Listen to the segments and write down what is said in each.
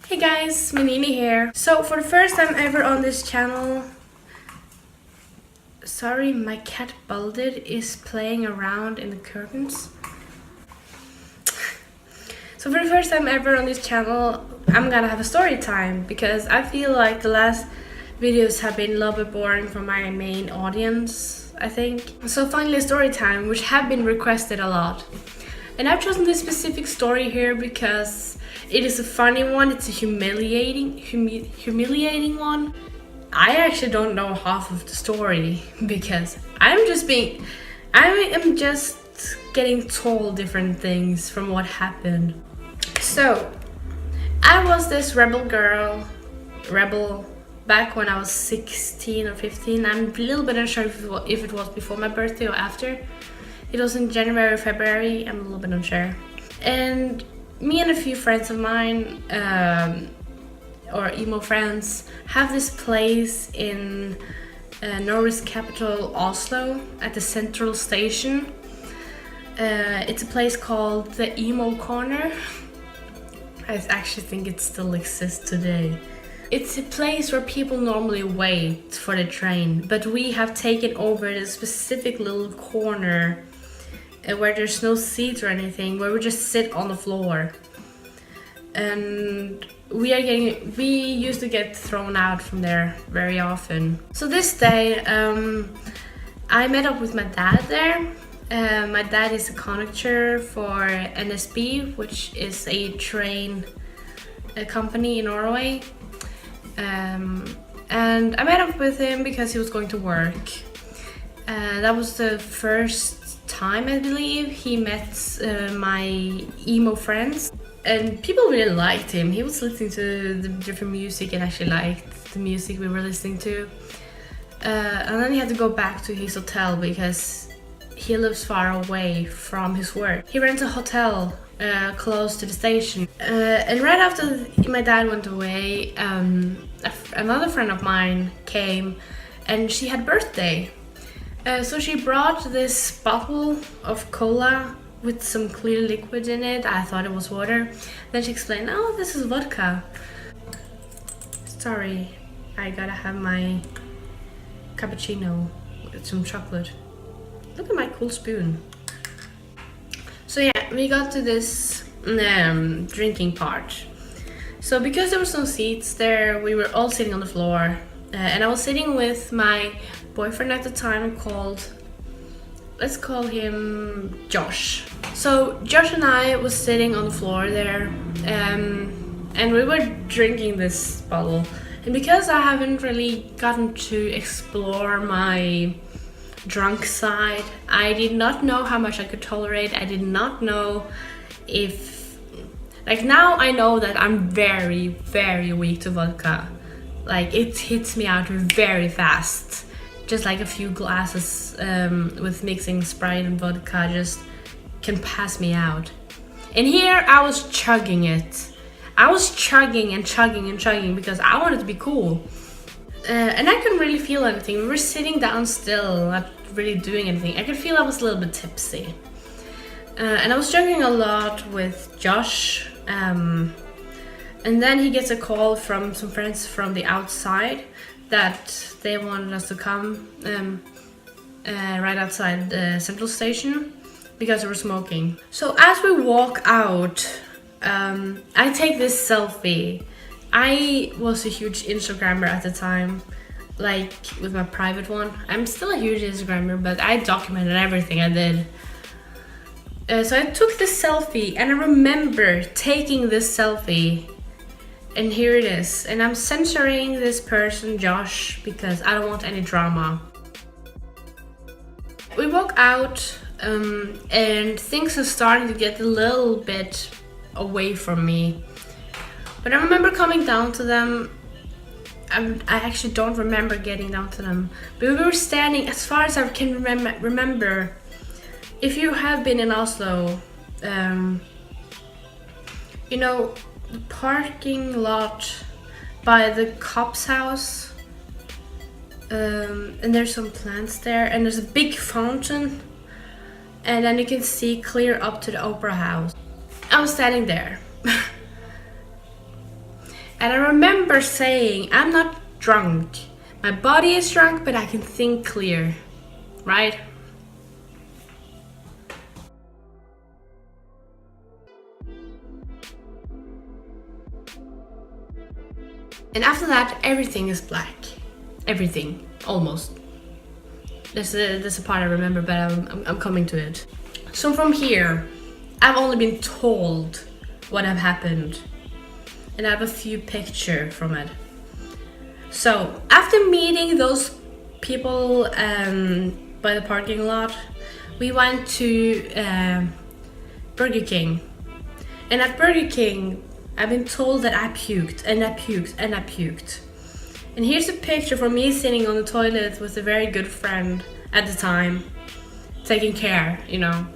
Hey guys, Menine here. So for the first time ever on this channel, sorry, my cat Balded is playing around in the curtains. So for the first time ever on this channel, I'm gonna have a story time because I feel like the last videos have been a little bit boring for my main audience, I think. So finally a story time, which have been requested a lot. And I've chosen this specific story here because it is a funny one, it's a humiliating one. I actually don't know half of the story because I am just getting told different things from what happened. So, I was this rebel back when I was 16 or 15. I'm a little bit unsure if it was before my birthday or after. It was in January or February, I'm a little bit unsure. And me and a few friends of mine, or emo friends, have this place in Norway's capital, Oslo, at the central station. It's a place called the Emo Corner. I actually think it still exists today. It's a place where people normally wait for the train, but we have taken over this specific little corner where there's no seats or anything, where we just sit on the floor. And we used to get thrown out from there very often. So this day, I met up with my dad there. My dad is a conductor for NSB, which is a train company in Norway. And I met up with him because he was going to work. That was the first time, I believe, he met my emo friends. And people really liked him. He was listening to the different music and actually liked the music we were listening to. And then he had to go back to his hotel because he lives far away from his work. He rents a hotel close to the station. And right after my dad went away, another friend of mine came and she had birthday. So she brought this bottle of cola with some clear liquid in it. I thought it was water. Then she explained, oh, this is vodka. Sorry, I gotta have my cappuccino with some chocolate. Look at my cool spoon. So yeah, we got to this drinking part. So because there was no seats there, we were all sitting on the floor. And I was sitting with my boyfriend at the time let's call him Josh. So Josh and I was sitting on the floor there, and we were drinking this bottle. And because I haven't really gotten to explore my drunk side, I did not know how much I could tolerate. I did not know if, like, now I know that I'm very, very weak to vodka. Like, it hits me out very fast. Just like a few glasses with mixing Sprite and vodka just can pass me out. And here I was chugging it. I was chugging and chugging and chugging because I wanted to be cool. And I couldn't really feel anything. We were sitting down still, not really doing anything. I could feel I was a little bit tipsy. And I was chugging a lot with Josh. And then he gets a call from some friends from the outside that they wanted us to come right outside the central station because they were smoking. So as we walk out, I take this selfie. I was a huge Instagrammer at the time, like with my private one. I'm still a huge Instagrammer, but I documented everything I did. So I took this selfie and I remember taking this selfie. And here it is. And I'm censoring this person, Josh, because I don't want any drama. We walk out and things are starting to get a little bit away from me. But I remember coming down to them. I actually don't remember getting down to them. But we were standing, as far as I can remember, if you have been in Oslo, you know, the parking lot by the cop's house, and there's some plants there, and there's a big fountain, and then you can see clear up to the opera house. I was standing there And I remember saying, I'm not drunk. My body is drunk, but I can think clear, right? And after that, everything is black. Everything, almost. There's a part I remember, but I'm coming to it. So from here, I've only been told what have happened. And I have a few pictures from it. So, after meeting those people by the parking lot, we went to Burger King. And at Burger King, I've been told that I puked, and I puked, and I puked. And here's a picture from me sitting on the toilet with a very good friend at the time, taking care, you know.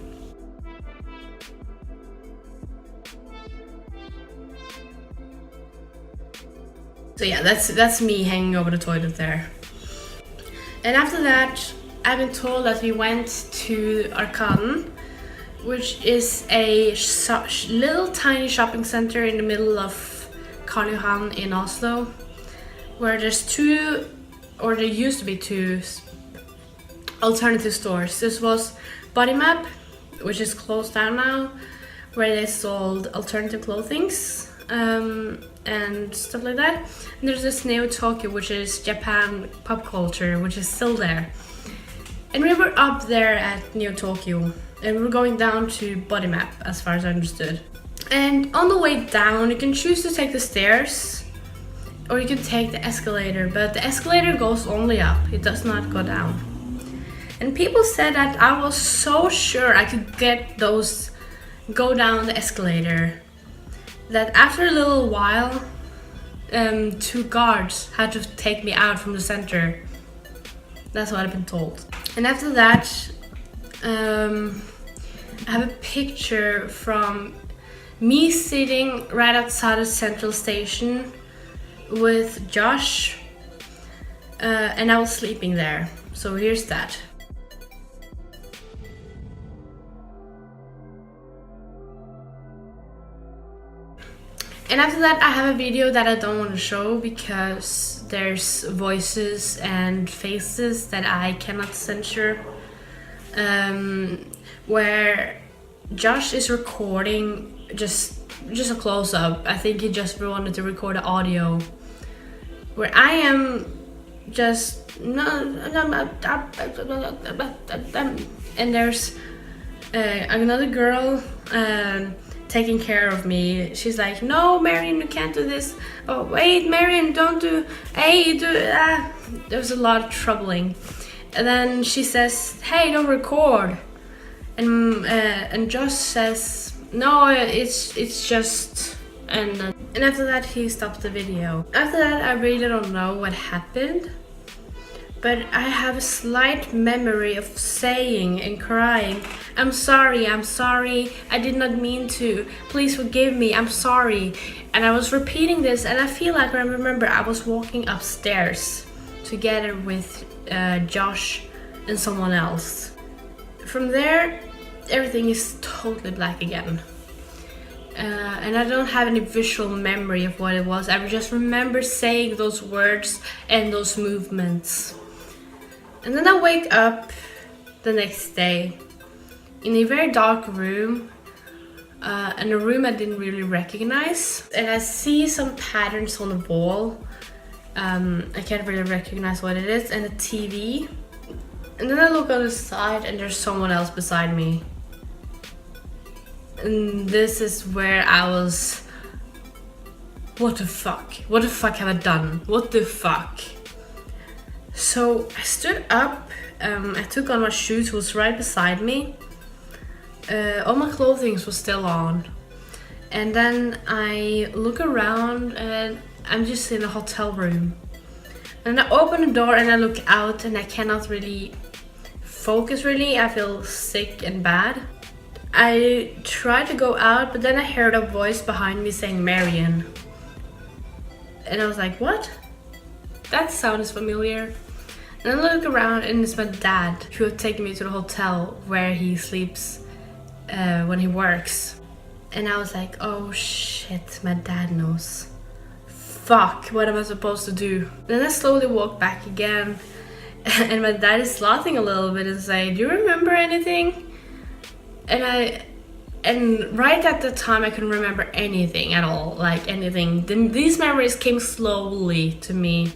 So yeah, that's me hanging over the toilet there. And after that, I've been told that we went to Arkaden, which is a little tiny shopping center in the middle of Karl Johan in Oslo, where there's two, or there used to be two, alternative stores. This was Body Map, which is closed down now, where they sold alternative clothings and stuff like that. And there's this Neo Tokyo, which is Japan pop culture, which is still there. And we were up there at Neo Tokyo, and we were going down to Body Map, as far as I understood. And on the way down, you can choose to take the stairs, or you can take the escalator, but the escalator goes only up, it does not go down. And people said that I was so sure I could go down the escalator, that after a little while, two guards had to take me out from the center. That's what I've been told. And after that, I have a picture from me sitting right outside of Central Station with Josh, and I was sleeping there. So here's that. And after that, I have a video that I don't want to show because there's voices and faces that I cannot censor, where Josh is recording just a close-up. I think he just wanted to record the audio, where I am just and there's another girl taking care of me. She's like, no, Marion, you can't do this. Oh, wait, Marion, don't do. Hey, do. There's a lot of troubling. And then she says, hey, don't record. And Josh says, no, it's just. And after that, he stopped the video. After that, I really don't know what happened. But I have a slight memory of saying and crying, I'm sorry, I did not mean to, please forgive me, I'm sorry. And I was repeating this, and I feel like I remember I was walking upstairs together with Josh and someone else. From there, everything is totally black again. And I don't have any visual memory of what it was. I just remember saying those words and those movements. And then I wake up the next day in a very dark room, and a room I didn't really recognize. And I see some patterns on the wall. I can't really recognize what it is, and a TV. And then I look on the side and there's someone else beside me. And this is where I was, what the fuck? What the fuck have I done? What the fuck? So I stood up, I took on my shoes, who was right beside me. All my clothing was still on. And then I look around and I'm just in a hotel room. And I open the door and I look out and I cannot really focus really. I feel sick and bad. I tried to go out, but then I heard a voice behind me saying Marion. And I was like, what? That sound is familiar. And I look around and it's my dad, who had taken me to the hotel where he sleeps when he works. And I was like, oh shit, my dad knows. fuck, what am I supposed to do? Then I slowly walk back again, and my dad is laughing a little bit and say, do you remember anything? And right at the time I couldn't remember anything at all, like anything. Then these memories came slowly to me.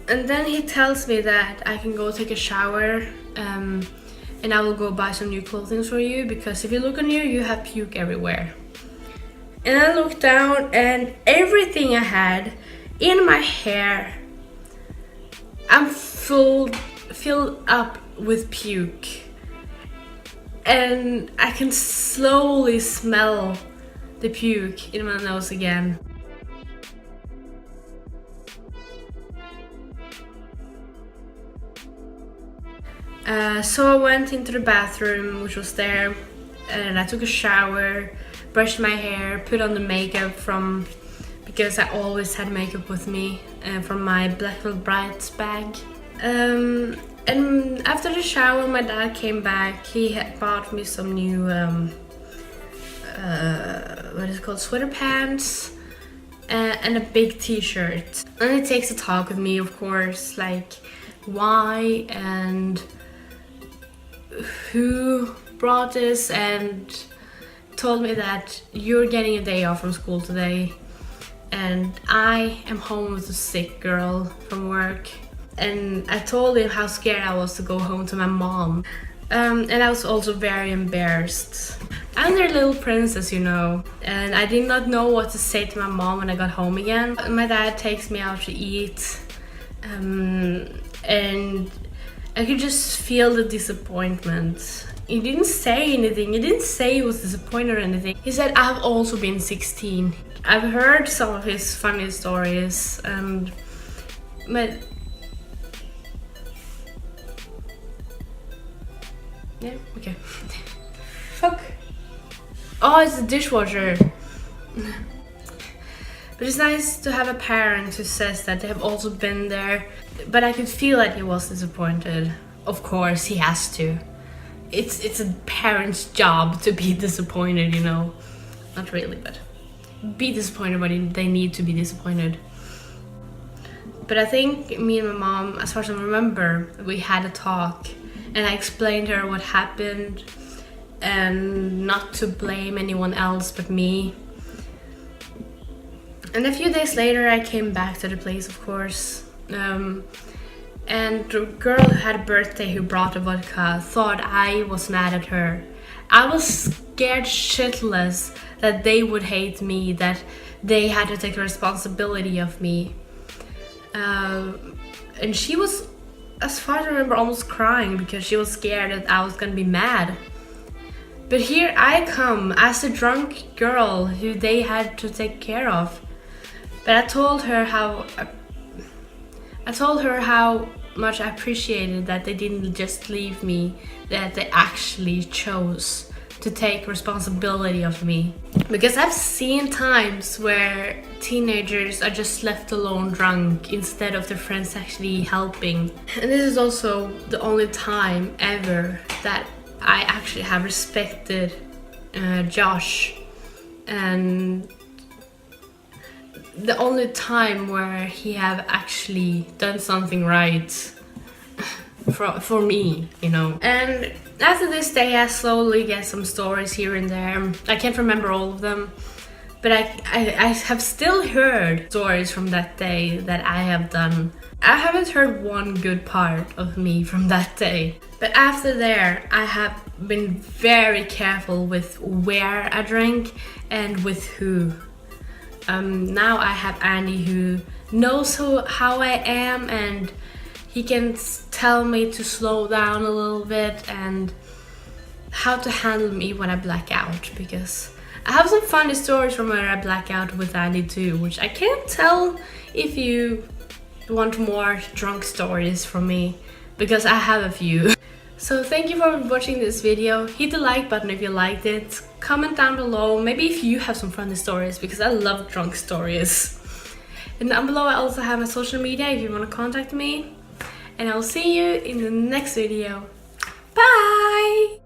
And then he tells me that I can go take a shower, and I will go buy some new clothing for you, because if you look on you have puke everywhere. And I looked down, and everything I had in my hair, I'm filled up with puke. And I can slowly smell the puke in my nose again. So I went into the bathroom, which was there, and I took a shower, brushed my hair, put on the makeup because I always had makeup with me, from my Black Little Brights bag. And after the shower, my dad came back. He had bought me some new, what is it called, sweater pants, and a big t-shirt. And he takes a talk with me, of course, like why and who brought this, and told me that you're getting a day off from school today, and I am home with a sick girl from work. And I told him how scared I was to go home to my mom, and I was also very embarrassed. I'm their little princess, you know, and I did not know what to say to my mom when I got home again. My dad takes me out to eat, and I could just feel the disappointment. He didn't say anything. He didn't say he was disappointed or anything. He said, I've also been 16. I've heard some of his funny stories, and yeah, okay. Fuck. Oh, it's the dishwasher. But it's nice to have a parent who says that they have also been there. But I could feel that he was disappointed. Of course, he has to. It's a parent's job to be disappointed, you know. Not really, but be disappointed, but they need to be disappointed. But I think me and my mom, as far as I remember, we had a talk, and I explained to her what happened, and not to blame anyone else but me. And a few days later I came back to the place, of course, and the girl who had a birthday who brought the vodka thought I was mad at her. I was scared shitless that they would hate me, that they had to take the responsibility of me. And she was, as far as I remember, almost crying because she was scared that I was gonna be mad. But here I come as a drunk girl who they had to take care of. But I told her how much I appreciated that they didn't just leave me, that they actually chose to take responsibility of me. Because I've seen times where teenagers are just left alone drunk instead of their friends actually helping. And this is also the only time ever that I actually have respected Josh, and the only time where he have actually done something right for me, you know. And after this day I slowly get some stories here and there. I can't remember all of them, but I have still heard stories from that day that I have done. I haven't heard one good part of me from that day. But after there, I have been very careful with where I drink and with who. Now I have Andy who knows how I am, and he can tell me to slow down a little bit and how to handle me when I black out, because I have some funny stories from where I black out with Andy too, which I can't tell if you want more drunk stories from me, because I have a few. So thank you for watching this video. Hit the like button if you liked it. Comment down below, maybe if you have some funny stories, because I love drunk stories. And down below I also have my social media if you want to contact me. And I'll see you in the next video. Bye!